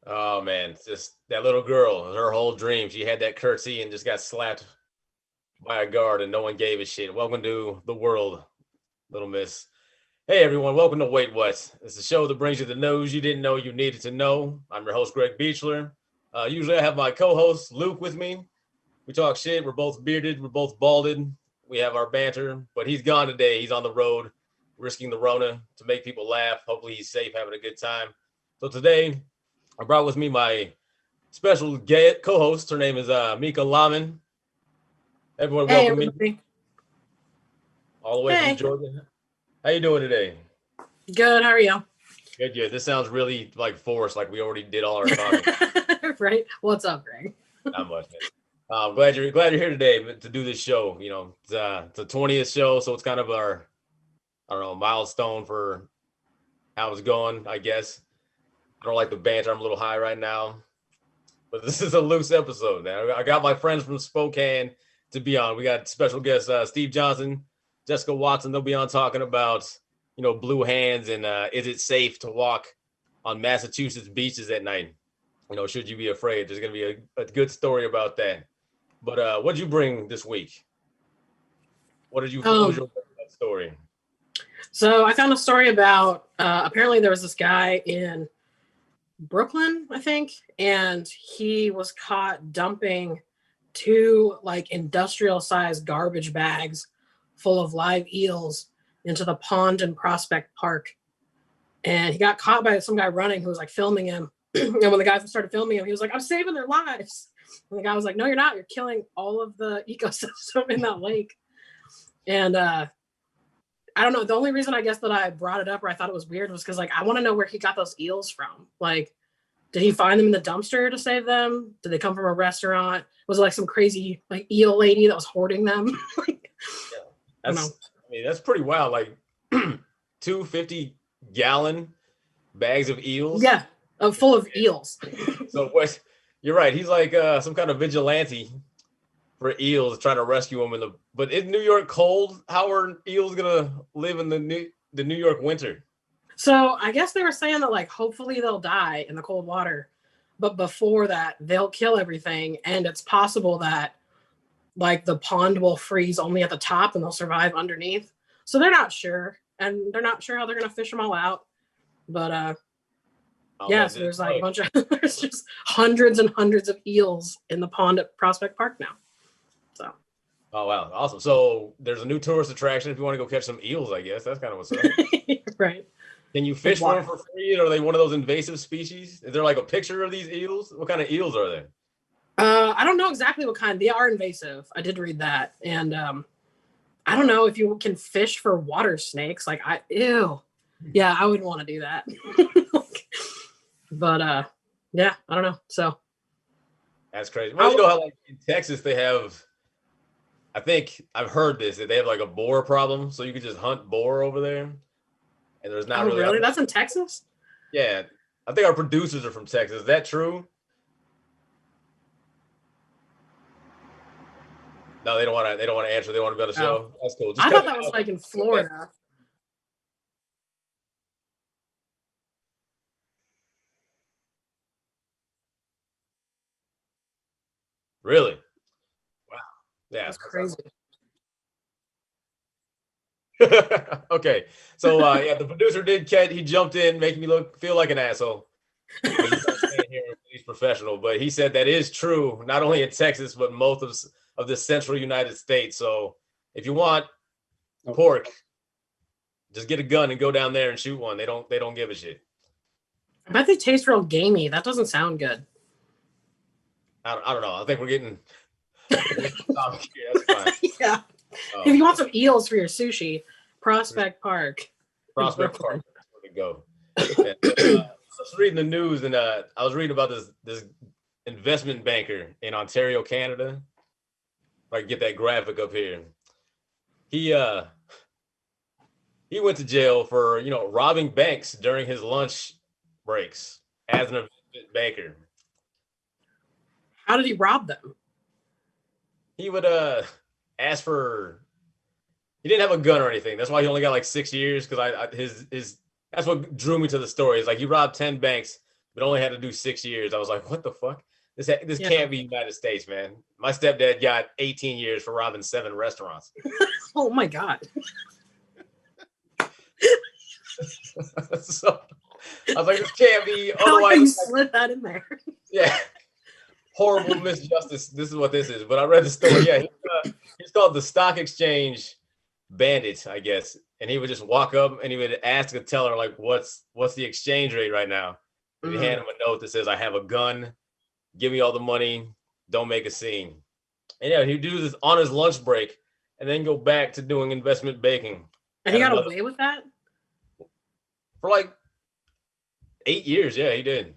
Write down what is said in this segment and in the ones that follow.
Oh man, it's just that little girl, her whole dream. She had that curtsy and just got slapped by a guard and no one gave a shit. Welcome to the world, little miss. Hey everyone, welcome to Wait What. It's the show that brings you the news you didn't know you needed to know. I'm your host, Greg Beachler. Usually I have my co-host Luke with me. We talk shit. We're both bearded. We're both balded. We have our banter, but he's gone today. He's on the road, risking the Rona to make people laugh. Hopefully he's safe, having a good time. So today I brought with me my special co-host. Her name is Mika Lahman. Everyone, Hey, welcome me everybody. all the way from Hey, Georgia. How you doing today? good. How are you? Good, good. This sounds really like forced, like we already did all our talking. Right? What's up, Greg? Not much, man. I'm glad you're here today to do this show. You know, it's the 20th show, so it's kind of our I don't know milestone for how it's going. I guess I don't like the banter. I'm a little high right now, but this is a loose episode. Now I got my friends from Spokane to be on. We got special guests Steve Johnson, Jessica Watson. They'll be on talking about blue hands and is it safe to walk on Massachusetts beaches at night? Should you be afraid? There's gonna be a good story about that. But what'd you bring this week? What was Um, your story? so I found a story about apparently there was this guy in Brooklyn, I think, and he was caught dumping two like industrial sized garbage bags full of live eels into the pond in Prospect Park. And he got caught by some guy running who was like filming him. And when the guy started filming him, he was like, I'm saving their lives. And the guy was like, no, you're not. You're killing all of the ecosystem in that lake. And I don't know. The only reason I guess that I brought it up or I thought it was weird was because like I want to know where he got those eels from. Like, did he find them in the dumpster to save them? Did they come from a restaurant? Was it like some crazy like eel lady that was hoarding them? Like, Yeah, I don't know. that's pretty wild. Like 250-gallon bags of eels. Yeah, full of eels. So what? You're right. He's like some kind of vigilante for eels, trying to rescue them in the. But is New York cold? How are eels gonna live in the New York winter? So I guess they were saying that like hopefully they'll die in the cold water, but before that they'll kill everything, and it's possible that like the pond will freeze only at the top and they'll survive underneath. So they're not sure, and they're not sure how they're gonna fish them all out. But Oh yeah, man, so there's like a bunch of there's just hundreds and hundreds of eels in the pond at Prospect Park now. So oh wow, awesome. So there's a new tourist attraction if you want to go catch some eels. I guess that's kind of what's up. right. Can you fish for them for free? Or are they one of those invasive species? Is there like a picture of these eels? What kind of eels are they? I don't know exactly what kind. They are invasive. I did read that, and I don't know if you can fish for water snakes. Like ew, yeah, I wouldn't want to do that. But yeah, I don't know. So That's crazy. Well, you know how like in Texas they have. I think I've heard this that they have like a boar problem, so you could just hunt boar over there, and there's not oh really. really? That's in Texas? Yeah, I think our producers are from Texas. Is that true? No, they don't want to. They don't want to answer. They want to be on the Oh, show. That's cool. Just I cut thought it that was out. like in Florida. Really? Wow. Yeah. That's crazy. Okay. So yeah, the producer did catch. He jumped in, making me feel like an asshole. Because he's professional. But he said that is true, not only in Texas but most of the central United States. So if you want pork, just get a gun and go down there and shoot one. They don't give a shit. I bet they taste real gamey. That doesn't sound good. I don't know. I think we're getting. That's fine. Yeah. If you want some eels for your sushi, Prospect Park. Prospect Park, that's where to go. And, I was reading the news, and I was reading about this investment banker in Ontario, Canada. If I can get that graphic up here, he he went to jail for robbing banks during his lunch breaks as an investment banker. How did he rob them? He would ask for. He didn't have a gun or anything. That's why he only got like 6 years. Because his that's what drew me to the story. Is like he robbed 10 banks but only had to do 6 years. I was like, what the fuck? This Yeah. can't be United States, man. My stepdad got 18 years for robbing 7 restaurants. Oh my God. So I was like, this can't be. I like how you Otherwise, slid that in there. yeah, horrible misjustice. This is what this is. But I read the story. Yeah, he's called the Stock Exchange Bandit, I guess. And he would just walk up and he would ask a teller, like, what's the exchange rate right now? And he hand him a note that says, I have a gun. Give me all the money. Don't make a scene. And yeah, he'd do this on his lunch break and then go back to doing investment banking. And he got away with that? For like 8 years. Yeah, he did.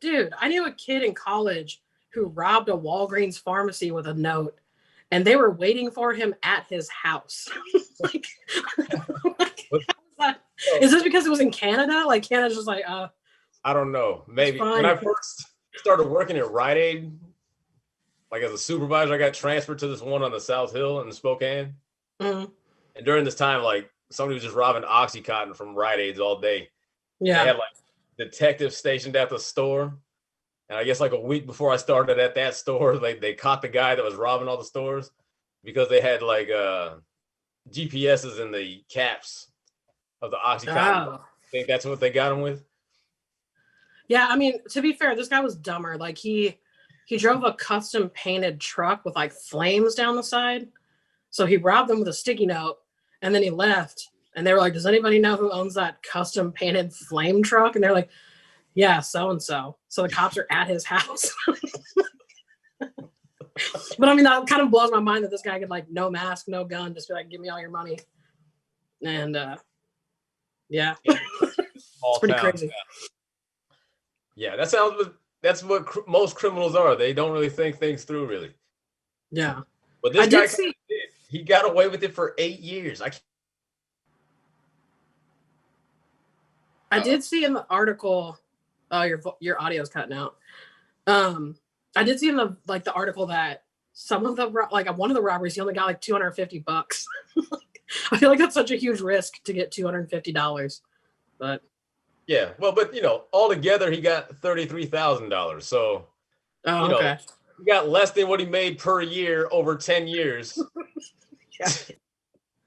Dude, I knew a kid in college who robbed a Walgreens pharmacy with a note, and they were waiting for him at his house. Like, is this because it was in Canada? Like, Canada's just like, I don't know. Maybe when I first started working at Rite Aid, like as a supervisor, I got transferred to this one on the South Hill in Spokane. Mm-hmm. And during this time, like somebody was just robbing Oxycontin from Rite Aids all day. Yeah. They had like detectives stationed at the store. And I guess like a week before I started at that store, they caught the guy that was robbing all the stores because they had like GPSs in the caps of the Oxycontin. Oh. I think that's what they got him with. Yeah, I mean, to be fair, this guy was dumber. Like he drove a custom painted truck with like flames down the side. So he robbed them with a sticky note and then he left. And they were like, does anybody know who owns that custom painted flame truck? And they're like, yeah, so-and-so. So the cops are at his house. But I mean, that kind of blows my mind that this guy could like no mask, no gun, just be like, give me all your money. And yeah, it's pretty crazy. Yeah, that's what most criminals are. They don't really think things through, really. Yeah. But this guy did. He got away with it for 8 years. I did see in the article, your audio's cutting out. I did see in the article that some of the one of the robberies he only got like $250. I feel like that's such a huge risk to get $250. But yeah, well, but all together he got $33,000. So okay. He got less than what he made per year over 10 years. Yeah.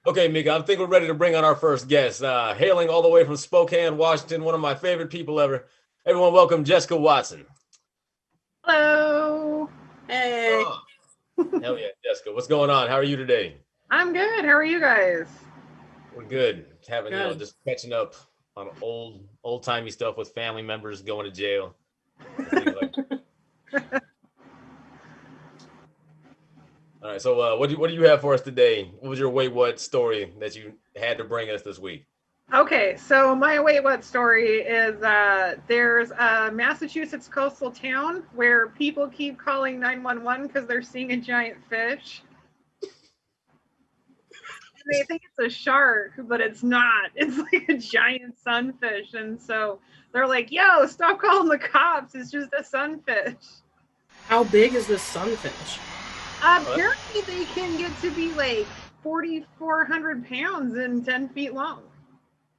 Okay, Mika, I think we're ready to bring on our first guest. Hailing all the way from Spokane, Washington, one of my favorite people ever. Everyone, welcome Jessica Watson. Hello. Hey. Oh, hell yeah, Jessica. What's going on? How are you today? I'm good. How are you guys? We're good. Just catching up on old timey stuff with family members going to jail. All right, so what do you have for us today? What was your wait what story that you had to bring us this week? Okay, so my wait what story is there's a Massachusetts coastal town where people keep calling 911 because they're seeing a giant fish. And they think it's a shark, but it's not. It's like a giant sunfish. And so they're like, yo, stop calling the cops. It's just a sunfish. How big is this sunfish? Apparently they can get to be like 4,400 pounds and 10 feet long.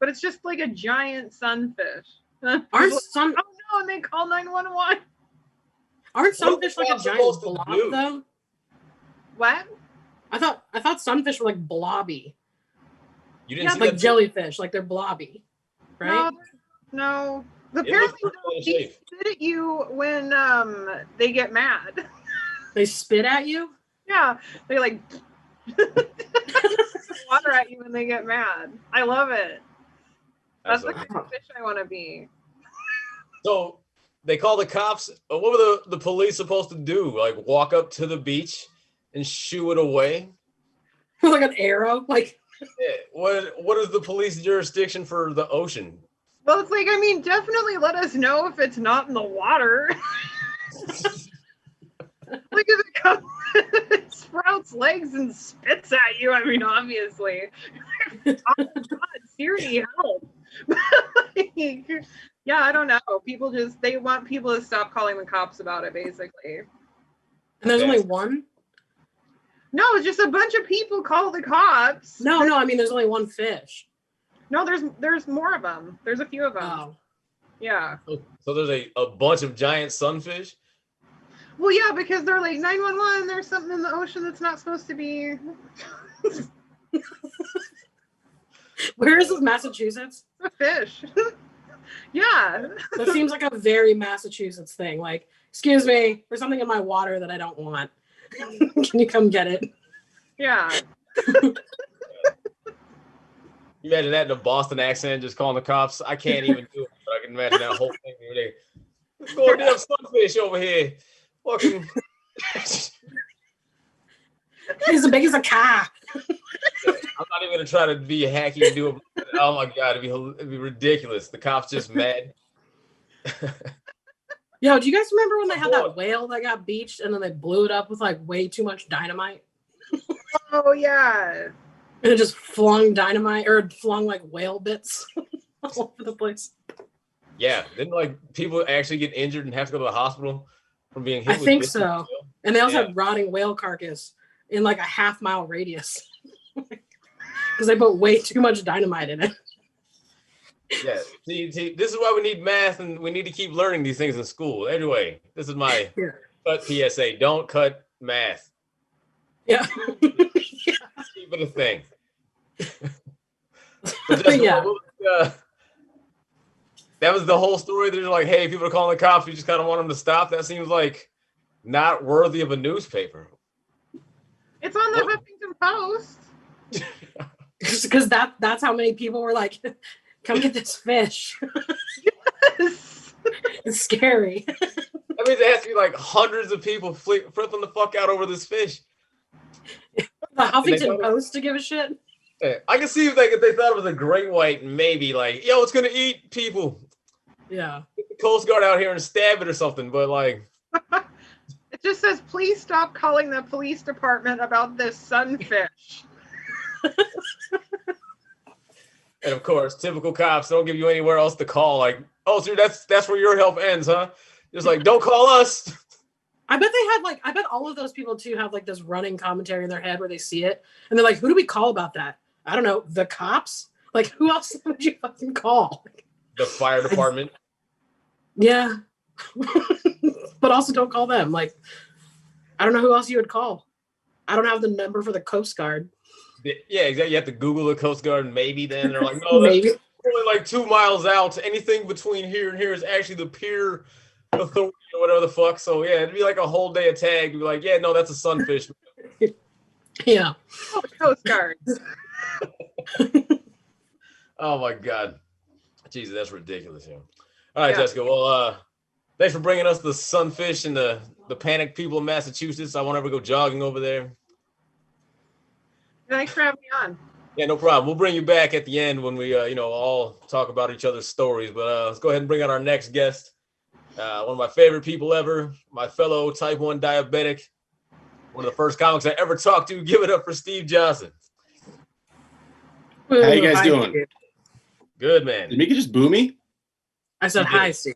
But it's just like a giant sunfish. Oh no, and they call 911. Aren't sunfish like a giant blob though? What? I thought sunfish were like blobby. You didn't see like that jellyfish, like they're blobby, right? No. Apparently they spit at you when they get mad. They spit at you? Yeah, they like water at you when they get mad. I love it. That's the kind of fish I want to be. So they call the cops. What were the police supposed to do? Like walk up to the beach and shoo it away? Like an arrow? Like what is the police jurisdiction for the ocean? Well, it's like, I mean, definitely let us know if it's not in the water. Like if it comes, it sprouts legs and spits at you. I mean, obviously. Oh God, Siri, help. Yeah, I don't know. People they want people to stop calling the cops about it, basically. And there's only one? No, it's just a bunch of people call the cops. No, I mean there's only one fish. No, there's more of them. There's a few of them. Oh. Yeah. So there's a bunch of giant sunfish. Well, yeah, because they're like 911. There's something in the ocean that's not supposed to be. Where is this, Massachusetts? A fish. Yeah. That seems like a very Massachusetts thing. Like, excuse me, there's something in my water that I don't want. Can you come get it? Yeah. You imagine that in a Boston accent, just calling the cops. I can't even do it, but I can imagine that whole thing. Let's go damn sunfish over here. Fucking. He's as big as a car. I'm not even gonna try to be hacky and do it. Oh my god, it'd be ridiculous. The cops just mad. Yo, do you guys remember when they had that whale that got beached and then they blew it up with like way too much dynamite? Oh yeah. And it just flung dynamite or flung like whale bits all over the place. Yeah, didn't like people actually get injured and have to go to the hospital from being hit? I think so. And they also had rotting whale carcass in like a half-mile radius because they put way too much dynamite in it. Yeah, see, this is why we need math and we need to keep learning these things in school. Anyway, this is my cut PSA. Don't cut math. Yeah. Keep it a thing. That was the whole story. They're like, hey, people are calling the cops. We just kind of want them to stop. That seems like not worthy of a newspaper. It's on the Huffington Post. Because that's how many people were like, come get this fish. Yes. It's scary. That means it has to be like hundreds of people flipping the fuck out over this fish. The Huffington Post to give a shit. Yeah, I can see if they thought it was a great white, maybe like, yo, it's gonna eat people. Yeah. Get the Coast Guard out here and stab it or something, but like. It just says, please stop calling the police department about this sunfish. And of course, typical cops don't give you anywhere else to call. Like, oh, sir, that's where your help ends, huh? Just like, don't call us. I bet all of those people too have like this running commentary in their head where they see it and they're like, who do we call about that? I don't know. The cops? Like, who else would you fucking call? The fire department. Yeah. But also don't call them. Like, I don't know who else you would call. I don't have the number for the Coast Guard. Yeah, exactly. You have to Google the Coast Guard, maybe then. They're like, no, maybe. Only like 2 miles out. Anything between here and here is actually the pier authority or whatever the fuck. So yeah, it'd be like a whole day of tag. You'd be like, yeah, no, that's a sunfish. Yeah. Oh, Coast Guard. Oh my god. Jesus, that's ridiculous. Yeah. All right, Yeah. Jessica. Well, thanks for bringing us the sunfish and the panicked people of Massachusetts. I won't ever go jogging over there. Thanks for having me on. Yeah, no problem. We'll bring you back at the end when we, all talk about each other's stories. But let's go ahead and bring out our next guest. One of my favorite people ever, my fellow type 1 diabetic, one of the first comics I ever talked to. Give it up for Steve Johnson. How you guys doing? Good, man. Did Mika just boo me? I said hi, Steve.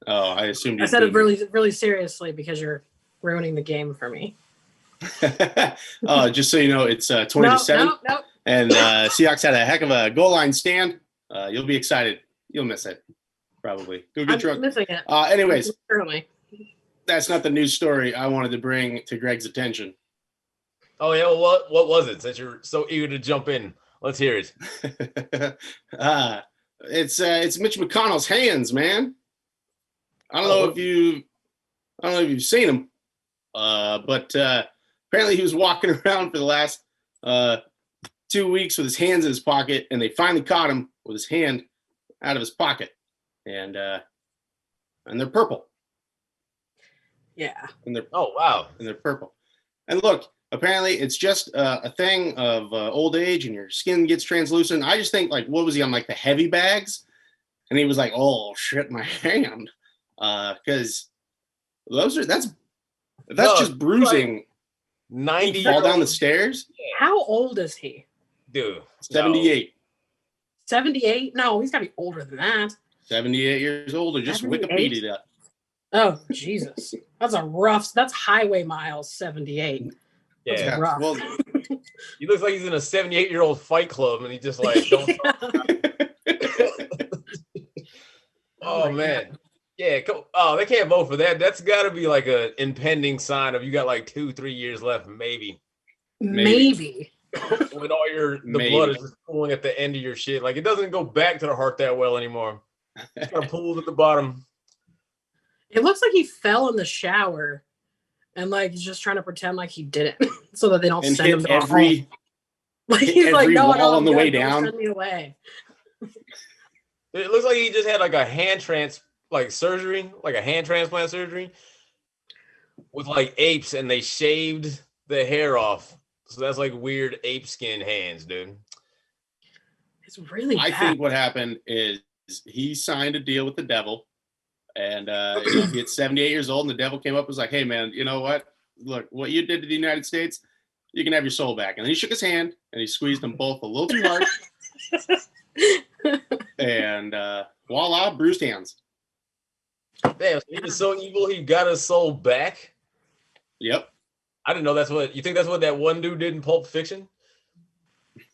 Oh, I assumed. I said it really, really seriously because you're ruining the game for me. Oh, just so you know, it's 20-7. No. And Seahawks had a heck of a goal line stand. You'll be excited. You'll miss it, probably. Go get drunk. Missing it. Anyways, Early. that's not the news story I wanted to bring to Greg's attention. Oh yeah, well, what was it? Since you're so eager to jump in, let's hear it. It's Mitch McConnell's hands, man. I don't know if you've seen him, but apparently he was walking around for the last 2 weeks with his hands in his pocket, and they finally caught him with his hand out of his pocket, and they're purple. Yeah. Oh wow, and they're purple. And look, apparently it's just a thing of old age, and your skin gets translucent. I just think, like, what was he on, like the heavy bags? And he was like, "Oh shit, my hand," because that's just bruising. Like 90 fall down the stairs. How old is he? Dude, 78. 78? No, he's got to be older than that. 78 years old, or just 78? Wikipedia that. Oh, Jesus. That's highway miles, 78. Yeah. That's rough. Well, he looks like he's in a 78-year-old fight club, and he just like don't. Oh my man. God. Yeah. Oh, they can't vote for that. That's got to be like a impending sign of you got like 2-3 years left, maybe. Maybe. When all the blood is just pooling at the end of your shit. Like it doesn't go back to the heart that well anymore. It's kind of pools at the bottom. It looks like he fell in the shower and like he's just trying to pretend like he didn't so that they don't send him to every like he's like, no, wall on the way don't down. send me away. It looks like he just had like a surgery, like a hand transplant surgery with like apes, and they shaved the hair off. So that's like weird ape skin hands, dude. It's really bad. I think what happened is he signed a deal with the devil, and he hit 78 years old, and the devil came up and was like, hey man, you know what? Look, what you did to the United States, you can have your soul back. And then he shook his hand and he squeezed them both a little too hard. And voila, bruised hands. Damn, he was so evil he got his soul back. Yep. I didn't know that's what you think that's what that one dude did in Pulp Fiction.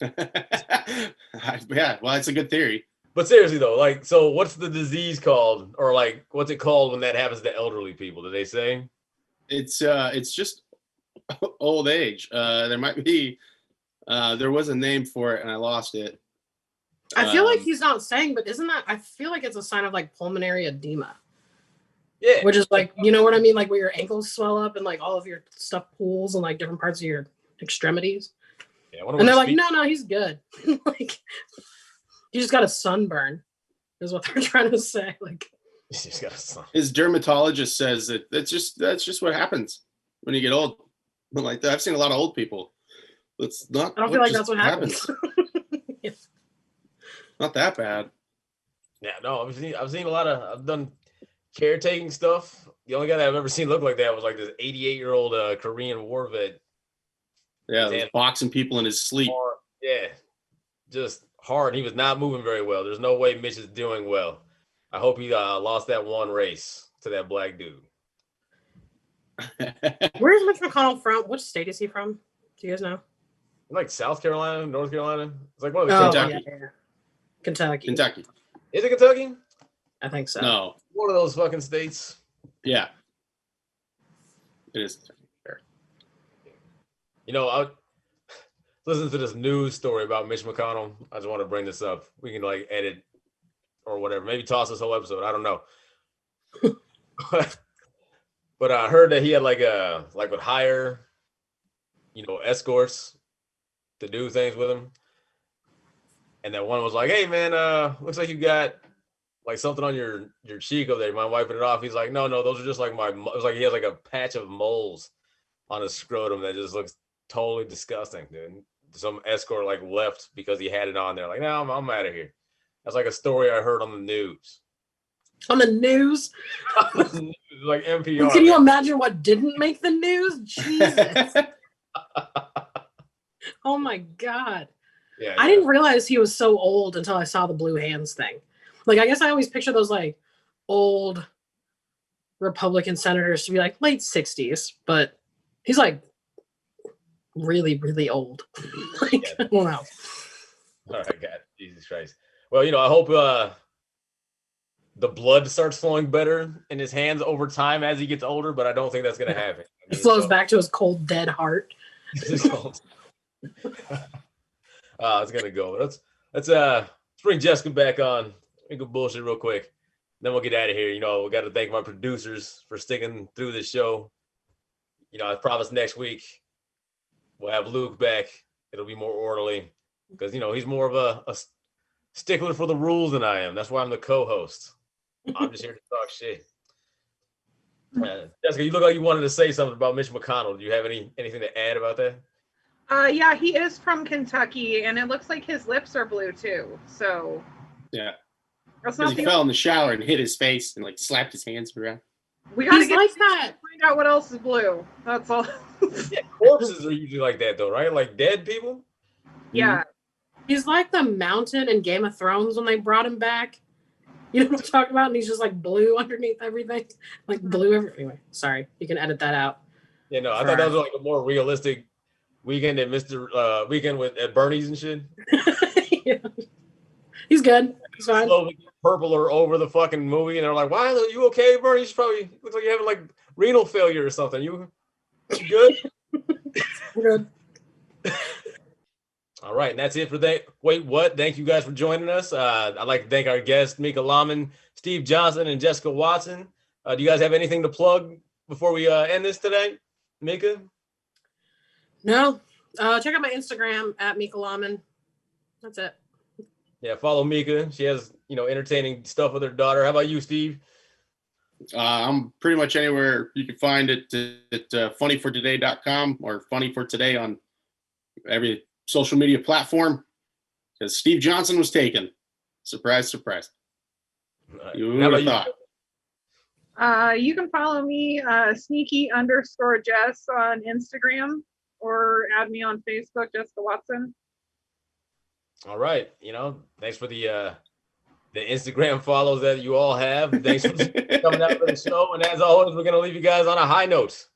Yeah, well, it's a good theory. But seriously though, like, so what's the disease called, or like, what's it called when that happens to elderly people? Do they say? It's just old age. There might be, there was a name for it, and I lost it. I feel like he's not saying, but isn't that? I feel like it's a sign of like pulmonary edema. Yeah. Which is like, you know what I mean? Like where your ankles swell up and like all of your stuff pools and like different parts of your extremities. Yeah. And they're like, no, he's good. Like, he just got a sunburn, is what they're trying to say. Like, he's just got a sunburn. His dermatologist says that that's just what happens when you get old. But like, I've seen a lot of old people. It's not. I don't feel like that's what happens. Yeah. Not that bad. Yeah, no, I've seen a lot of. I've done caretaking stuff. The only guy that I've ever seen look like that was like this 88-year-old Korean war vet. Yeah, boxing people in his sleep. Hard. Yeah, just hard. He was not moving very well. There's no way Mitch is doing well. I hope he lost that one race to that black dude. Where's Mitch McConnell from? Which state is he from? Do you guys know? Like South Carolina, North Carolina. It's like one of the Kentucky. Yeah. Kentucky. Is it Kentucky? I think so. No. One of those fucking states. Yeah. It is. You know, I listen to this news story about Mitch McConnell. I just want to bring this up. We can like edit or whatever. Maybe toss this whole episode. I don't know. But I heard that he had would hire, escorts to do things with him. And that one was like, hey man, looks like you got like something on your cheek over there. You mind wiping it off? He's like, no, those are just like it was like he has like a patch of moles on his scrotum that just looks totally disgusting, dude. Some escort like left because he had it on there. Like, no, I'm out of here. That's like a story I heard on the news. On the news? Like NPR. Can you imagine what didn't make the news? Jesus. Oh my God. Yeah, I didn't realize he was so old until I saw the blue hands thing. Like, I guess I always picture those like old Republican senators to be like late 60s, but he's like really, really old. Like, I don't know. All right, God, Jesus Christ. Well, I hope the blood starts flowing better in his hands over time as he gets older, but I don't think that's going to happen. It flows back to his cold, dead heart. It's going to go. Let's bring Jessica back on. We go bullshit real quick. Then we'll get out of here. We got to thank my producers for sticking through this show. I promise next week we'll have Luke back. It'll be more orderly because, he's more of a stickler for the rules than I am. That's why I'm the co-host. I'm just here to talk shit. Jessica, you look like you wanted to say something about Mitch McConnell. Do you have anything to add about that? Yeah, he is from Kentucky, and it looks like his lips are blue too. So yeah, because he fell in the shower and hit his face and like slapped his hands around. We gotta get like that. Find out what else is blue. That's all. Yeah, corpses are usually like that though, right? Like dead people. Yeah. He's like the mountain in Game of Thrones when they brought him back. You know what I'm talking about? And he's just like blue underneath everything. Like blue anyway, sorry. You can edit that out. Yeah, no, I thought that was like a more realistic Weekend at Weekend at Bernie's and shit. Yeah. He's good. He's fine. purpler over the fucking movie, and they're like, "Why are you okay, Bernie? You probably looks like you're having like renal failure or something. You good?" Good. All right, and that's it for that. Wait, what? Thank you guys for joining us. I'd like to thank our guests, Mika Lahman, Steve Johnson, and Jessica Watson. Do you guys have anything to plug before we end this today, Mika? No. Check out my Instagram at Mika Lahman. That's it. Yeah, follow Mika. She has, entertaining stuff with her daughter. How about you, Steve? I'm pretty much anywhere you can find it at funnyfortoday.com or funnyfortoday on every social media platform, because Steve Johnson was taken. Surprise, surprise. Right. You would have thought. You can follow me, sneaky_Jess on Instagram, or add me on Facebook, Jessica Watson. All right. Thanks for the Instagram follows that you all have. Thanks for coming out for the show. And as always, we're going to leave you guys on a high note.